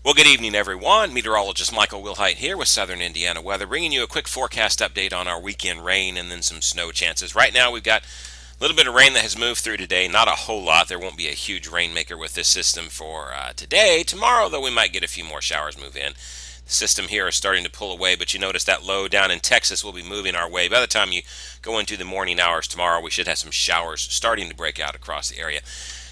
Well, good evening, everyone. Meteorologist Michael Wilhite here with Southern Indiana Weather, bringing you a quick forecast update on our weekend rain and then some snow chances. Right now, we've got a little bit of rain that has moved through today. Not a whole lot. There won't be a huge rainmaker with this system for today. Tomorrow, though, we might get a few more showers move in. The system here is starting to pull away, but you notice that low down in Texas will be moving our way. By the time you go into the morning hours tomorrow, we should have some showers starting to break out across the area.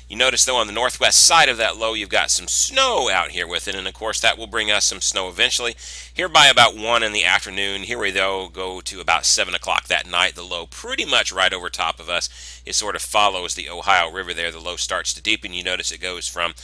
You notice, though, on the northwest side of that low, you've got some snow out here with it, and of course, that will bring us some snow eventually. Here by about 1 in the afternoon, here we go to about 7 o'clock that night. The low pretty much right over top of us. It sort of follows the Ohio River there. The low starts to deepen. You notice it goes from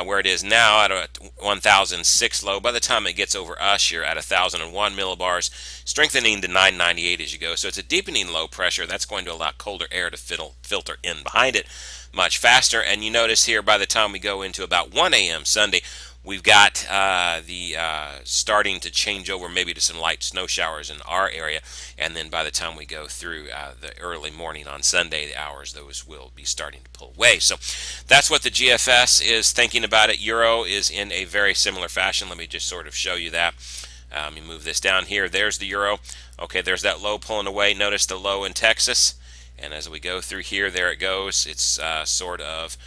where it is now at a 1006 low. By the time it gets over us, you're at 1001 millibars, strengthening to 998 as you go. So it's a deepening low pressure. That's going to allow colder air to filter in behind it much faster. And you notice here by the time we go into about 1 a.m. Sunday, we've got the starting to change over maybe to some light snow showers in our area, and then by the time we go through the early morning on Sunday, the hours, those will be starting to pull away. So that's what the GFS is thinking about it. Euro is in a very similar fashion. Let me just sort of show you that. Let me move this down here. There's the Euro. Okay, there's that low pulling away. Notice the low in Texas. And as we go through here, there it goes. It's sort of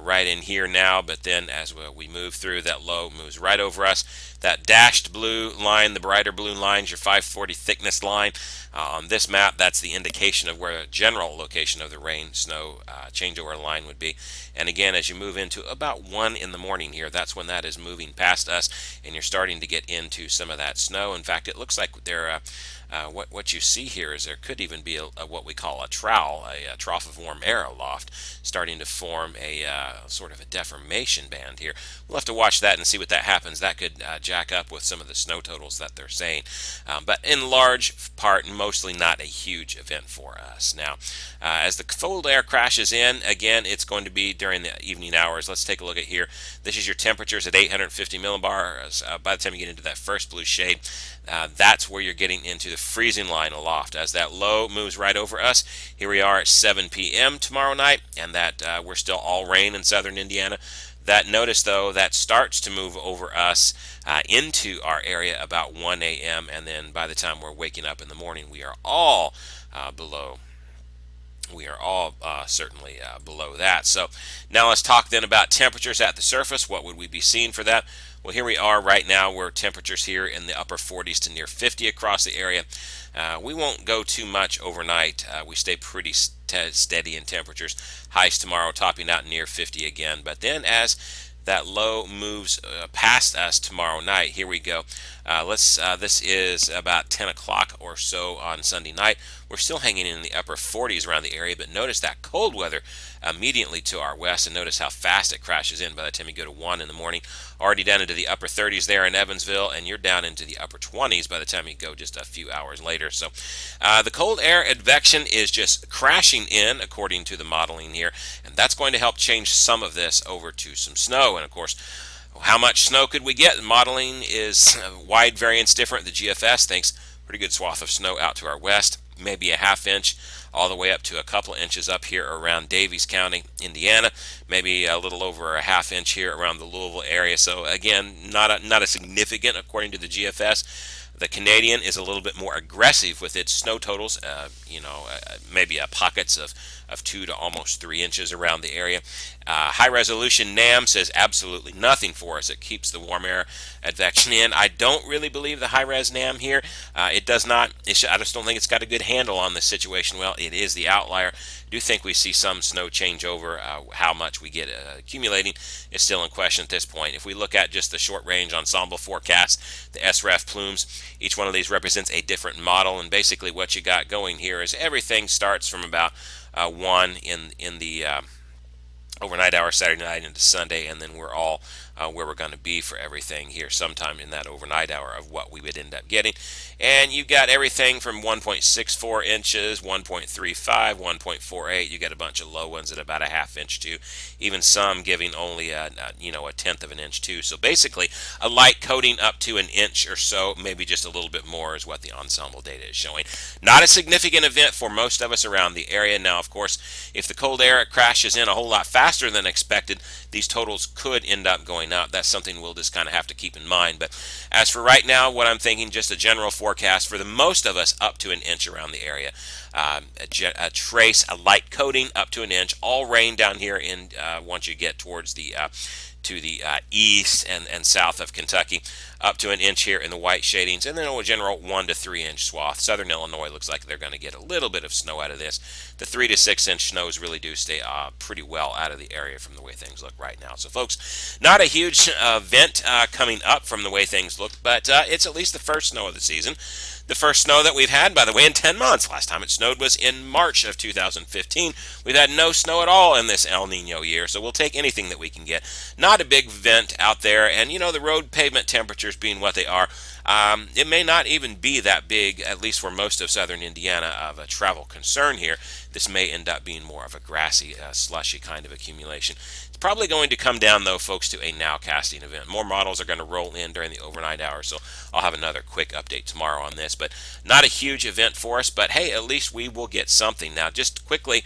right in here now, but then as we move through, that low moves right over us. That dashed blue line, the brighter blue line, is your 540 thickness line. On this map, that's the indication of where a general location of the rain, snow, changeover line would be. And again, as you move into about 1 in the morning here, that's when that is moving past us, and you're starting to get into some of that snow. In fact, it looks like there what you see here is there could even be what we call a trowel, a trough of warm air aloft, starting to form a sort of a deformation band here. We'll have to watch that and see what that happens. That could jack up with some of the snow totals that they're saying. But in large part, mostly not a huge event for us. Now, as the cold air crashes in, again, it's going to be during the evening hours. Let's take a look at here. This is your temperatures at 850 millibars. By the time you get into that first blue shade, that's where you're getting into the freezing line aloft. As that low moves right over us, here we are at 7 p.m. tomorrow night, and that we're still all rain in southern Indiana. That notice, though, that starts to move over us into our area about 1 a.m., and then by the time we're waking up in the morning, we are all below. We are all certainly below that. So now let's talk then about temperatures at the surface. What would we be seeing for that? Well, here we are right now where temperatures here in the upper 40s to near 50 across the area. We won't go too much overnight. We stay pretty steady in temperatures. Highs tomorrow topping out near 50 again. But then as that low moves past us tomorrow night, here we go. This is about 10 o'clock or so on Sunday night. We're still hanging in the upper 40s around the area, but notice that cold weather immediately to our west, and notice how fast it crashes in by the time you go to 1 in the morning. Already down into the upper 30s there in Evansville, and you're down into the upper 20s by the time you go just a few hours later. So the cold air advection is just crashing in according to the modeling here, and that's going to help change some of this over to some snow. And of course, how much snow could we get? Modeling is wide variance different. The GFS thinks pretty good swath of snow out to our west, maybe a half inch, all the way up to a couple of inches up here around Davies County, Indiana, maybe a little over a half inch here around the Louisville area. So again, not a significant according to the GFS. The Canadian is a little bit more aggressive with its snow totals, maybe pockets of 2 to almost 3 inches around the area. High resolution NAM says absolutely nothing for us. It keeps the warm air advection in. I don't really believe the high res NAM here. It does not. I just don't think it's got a good handle on this situation. Well, it is the outlier. I do think we see some snow change over. How much we get accumulating is still in question at this point. If we look at just the short range ensemble forecast, the SREF plumes, each one of these represents a different model, and basically what you got going here is everything starts from about 1 in the overnight hour Saturday night into Sunday, and then we're all where we're going to be for everything here sometime in that overnight hour of what we would end up getting. And you've got everything from 1.64 inches, 1.35, 1.48. You got a bunch of low ones at about a half inch too, even some giving only a tenth of an inch too. So basically a light coating up to an inch or so, maybe just a little bit more is what the ensemble data is showing. Not a significant event for most of us around the area. Now, of course, if the cold air crashes in a whole lot faster than expected, these totals could end up going Now, that's something we'll just kind of have to keep in mind. But as for right now, what I'm thinking, just a general forecast for the most of us up to an inch around the area. A trace, a light coating up to an inch, all rain down here in once you get towards the to the east and south of Kentucky, up to an inch here in the white shadings, and then a general 1 to 3 inch swath. Southern Illinois looks like they're going to get a little bit of snow out of this. The 3 to 6 inch snows really do stay pretty well out of the area from the way things look right now. So, folks, not a huge event coming up from the way things look, but it's at least the first snow of the season. The first snow that we've had, by the way, in 10 months. Last time it snowed was in March of 2015. We've had no snow at all in this El Nino year, so we'll take anything that we can get. Not a big vent out there, and the road pavement temperatures being what they are, it may not even be that big, at least for most of southern Indiana, of a travel concern here. This may end up being more of a grassy, slushy kind of accumulation. It's probably going to come down, though, folks, to a nowcasting event. More models are going to roll in during the overnight hours, so I'll have another quick update tomorrow on this. But not a huge event for us, but hey, at least we will get something. Now, just quickly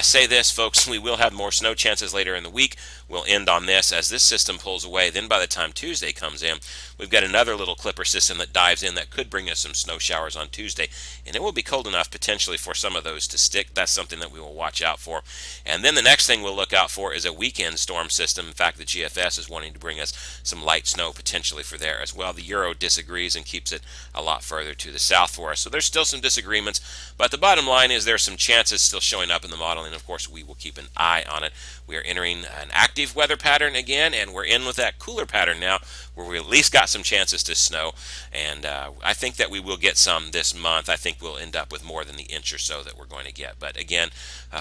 say this, folks, we will have more snow chances later in the week. We'll end on this as this system pulls away. Then by the time Tuesday comes in, we've got another little clipper system that dives in that could bring us some snow showers on Tuesday. And it will be cold enough potentially for some of those to stick. That's something that we will watch out for. And then the next thing we'll look out for is a weekend storm system. In fact, the GFS is wanting to bring us some light snow potentially for there as well. The Euro disagrees and keeps it a lot further to the south for us. So there's still some disagreements, but the bottom line is there's some chances still showing up in the model, and of course we will keep an eye on it. We are entering an active weather pattern again, and we're in with that cooler pattern now where we at least got some chances to snow, and I think that we will get some this month. I think we'll end up with more than the inch or so that we're going to get, but again,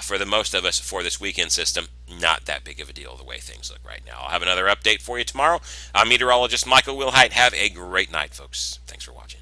for the most of us for this weekend system, not that big of a deal the way things look right now. I'll have another update for you tomorrow. I'm meteorologist Michael Wilhite. Have a great night, folks. Thanks for watching.